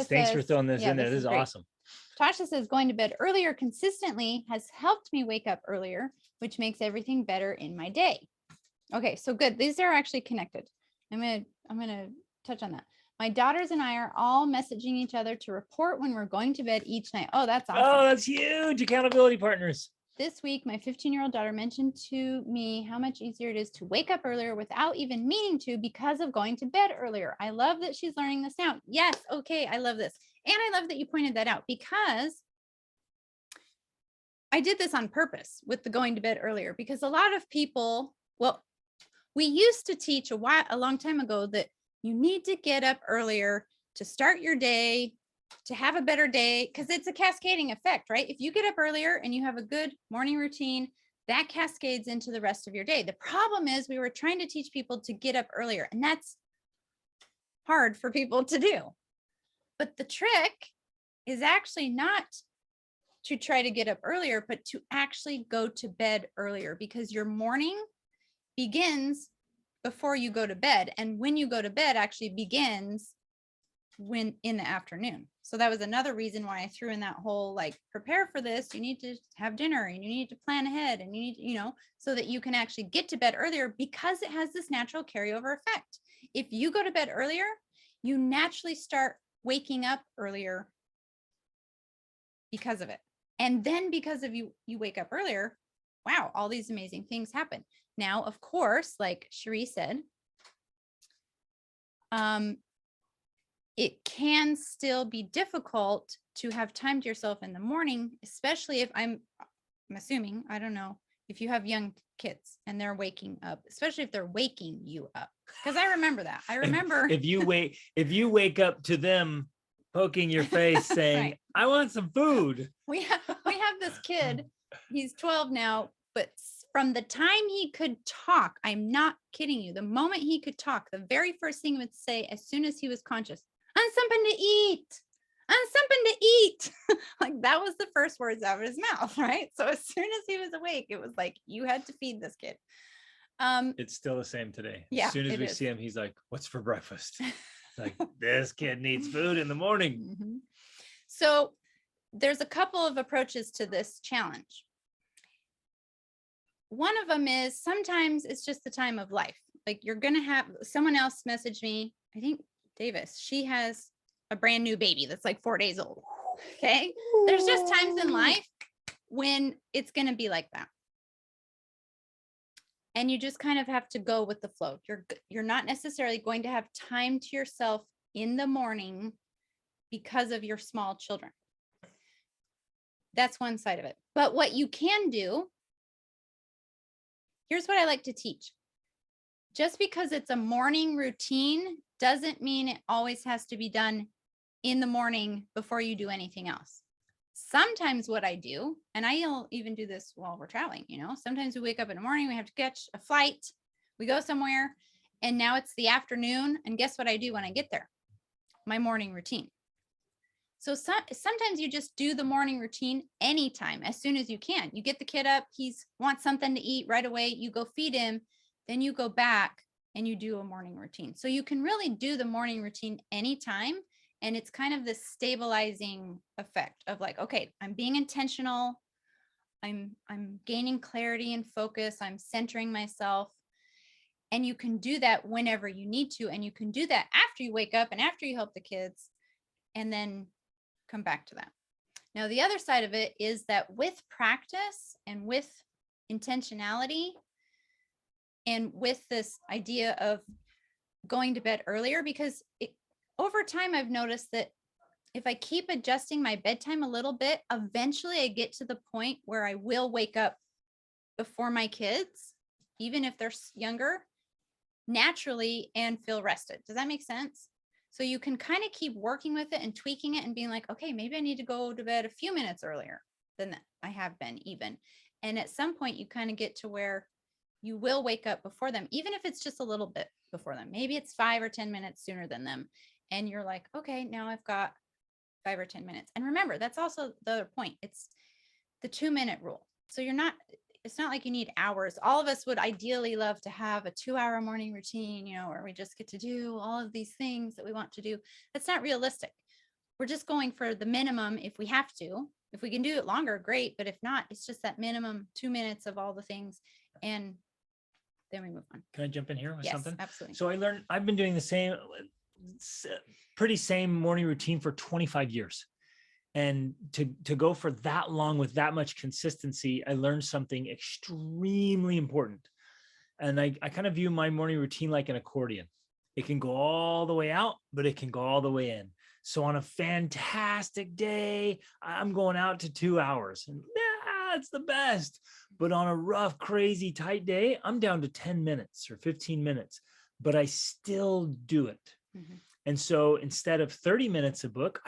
Thanks for says, throwing this yeah, in there. This is great. awesome. Tasha says going to bed earlier consistently has helped me wake up earlier, which makes everything better in my day. Okay, so good. These are actually connected. I'm gonna touch on that. My daughters and I are all messaging each other to report when we're going to bed each night. Oh, that's awesome. Oh, that's huge. Accountability partners. This week, my 15-year-old daughter mentioned to me how much easier it is to wake up earlier without even meaning to because of going to bed earlier. I love that she's learning this now. Yes, okay, I love this. And I love that you pointed that out because I did this on purpose with the going to bed earlier because a lot of people, well, we used to teach a long time ago that you need to get up earlier to start your day, to have a better day, because it's a cascading effect, right? If you get up earlier and you have a good morning routine, that cascades into the rest of your day. The problem is we were trying to teach people to get up earlier, and that's hard for people to do. But the trick is actually not to try to get up earlier, but to actually go to bed earlier, because your morning begins before you go to bed. And when you go to bed actually begins when in the afternoon. So that was another reason why I threw in that whole, like, prepare for this. You need to have dinner and you need to plan ahead and you need, so that you can actually get to bed earlier, because it has this natural carryover effect. If you go to bed earlier, you naturally start waking up earlier because of it. And then because of you wake up earlier, wow, all these amazing things happen. Now, of course, like Cherie said, it can still be difficult to have time to yourself in the morning, especially if I'm assuming, I don't know, if you have young kids and they're waking up, especially if they're waking you up. Because I remember that. I remember if you wake up to them poking your face saying, right, I want some food. We have this kid, he's 12 now, but from the time he could talk, I'm not kidding you, the moment he could talk, the very first thing he would say as soon as he was conscious, "And something to eat, and something to eat." Like, that was the first words out of his mouth, right? So as soon as he was awake, it was like, you had to feed this kid. It's still the same today. Yeah, as soon as we see him, he's like, what's for breakfast? Like, this kid needs food in the morning. Mm-hmm. So there's a couple of approaches to this challenge. One of them is sometimes it's just the time of life. Like, you're going to have someone else message me, I think Davis, she has a brand new baby that's like 4 days old. Okay. There's just times in life when it's going to be like that. And you just kind of have to go with the flow. You're not necessarily going to have time to yourself in the morning because of your small children. That's one side of it. But what you can do, here's what I like to teach. Just because it's a morning routine doesn't mean it always has to be done in the morning before you do anything else. Sometimes what I do, and I'll even do this while we're traveling, sometimes we wake up in the morning, we have to catch a flight, we go somewhere, and now it's the afternoon. And guess what I do when I get there? My morning routine. So sometimes you just do the morning routine anytime, as soon as you can. You get the kid up, he wants something to eat right away, you go feed him, then you go back and you do a morning routine. So you can really do the morning routine anytime. And it's kind of this stabilizing effect of like, okay, I'm being intentional. I'm gaining clarity and focus. I'm centering myself. And you can do that whenever you need to. And you can do that after you wake up and after you help the kids, and then come back to that. Now, the other side of it is that with practice and with intentionality and with this idea of going to bed earlier, because over time, I've noticed that if I keep adjusting my bedtime a little bit, eventually I get to the point where I will wake up before my kids, even if they're younger, naturally, and feel rested. Does that make sense? So you can kind of keep working with it and tweaking it and being like, okay, maybe I need to go to bed a few minutes earlier than I have been even. And at some point you kind of get to where you will wake up before them, even if it's just a little bit before them. Maybe it's 5 or 10 minutes sooner than them. And you're like, okay, now I've got 5 or 10 minutes. And remember, that's also the other point. It's the 2-minute rule. So it's not like you need hours. All of us would ideally love to have a 2-hour morning routine, where we just get to do all of these things that we want to do. That's not realistic. we're just going for the minimum if we have to. If we can do it longer, great. But if not, it's just that minimum 2 minutes of all the things. And then we move on. Can I jump in here with Yes, something? absolutely. So I've been doing the same, pretty same morning routine for 25 years. And to go for that long with that much consistency, I learned something extremely important. And I kind of view my morning routine like an accordion. It can go all the way out, but it can go all the way in. So on a fantastic day, I'm going out to 2 hours, and it's the best. But on a rough, crazy, tight day, I'm down to 10 minutes or 15 minutes, but I still do it. Mm-hmm. And so instead of 30 minutes a book,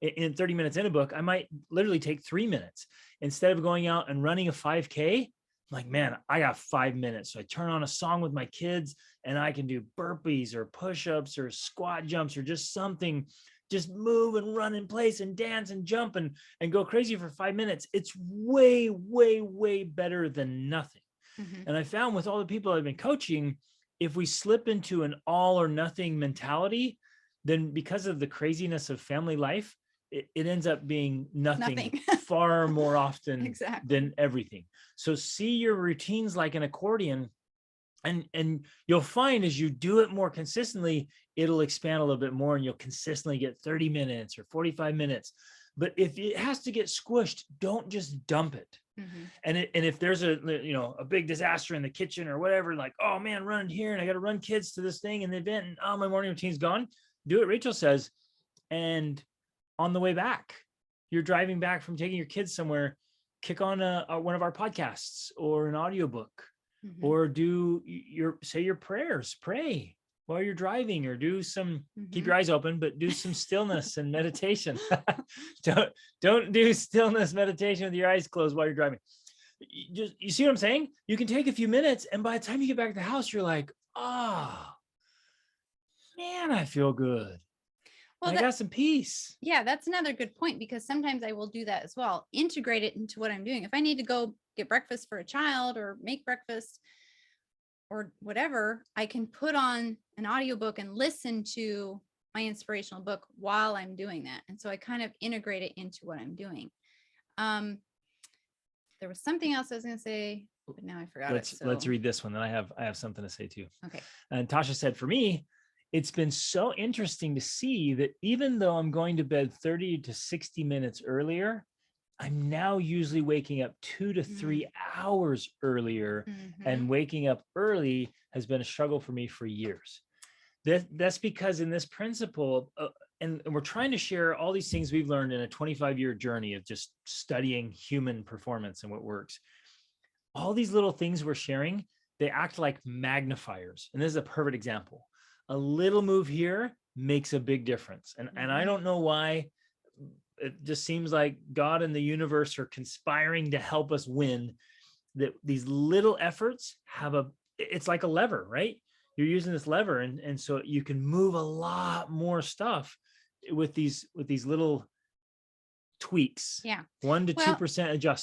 in 30 minutes in a book, I might literally take 3 minutes. Instead of going out and running a 5K, I'm like, man, I got 5 minutes. So I turn on a song with my kids and I can do burpees or push-ups or squat jumps or just something, just move and run in place and dance and jump and go crazy for 5 minutes. It's way, way, way better than nothing. Mm-hmm. And I found with all the people I've been coaching, if we slip into an all or nothing mentality, then because of the craziness of family life, it ends up being nothing. Far more often exactly. Than everything. So see your routines like an accordion, and you'll find as you do it more consistently, it'll expand a little bit more and you'll consistently get 30 minutes or 45 minutes. But if it has to get squished, don't just dump it. Mm-hmm. And if there's a big disaster in the kitchen or whatever, like, oh man, running here and I got to run kids to this thing and the event and oh, my morning routine's gone. Do what Rachel says. And on the way back, you're driving back from taking your kids somewhere, kick on one of our podcasts or an audiobook, mm-hmm. or say your prayers, pray while you're driving, or do some, mm-hmm. keep your eyes open, but do some stillness and meditation. Don't do stillness meditation with your eyes closed while you're driving. You see what I'm saying? You can take a few minutes and by the time you get back to the house, you're like, man, I feel good. Well, I got some peace. Yeah, that's another good point, because sometimes I will do that as well. Integrate it into what I'm doing. If I need to go get breakfast for a child or make breakfast or whatever, I can put on an audiobook and listen to my inspirational book while I'm doing that. And so I kind of integrate it into what I'm doing. There was something else I was going to say, but now I forgot it. So let's read this one. Then I have something to say too. Okay. And Tasha said, for me, it's been so interesting to see that even though I'm going to bed 30 to 60 minutes earlier, I'm now usually waking up 2 to 3 hours earlier, mm-hmm. and waking up early has been a struggle for me for years. That's because in this principle, and we're trying to share all these things we've learned in a 25-year journey of just studying human performance and what works. All these little things we're sharing, they act like magnifiers. And this is a perfect example. A little move here makes a big difference. And I don't know why. It just seems like God and the universe are conspiring to help us win. That these little efforts it's like a lever, right? You're using this lever, and so you can move a lot more stuff with these little tweaks. Yeah. 1 to 2% adjustment.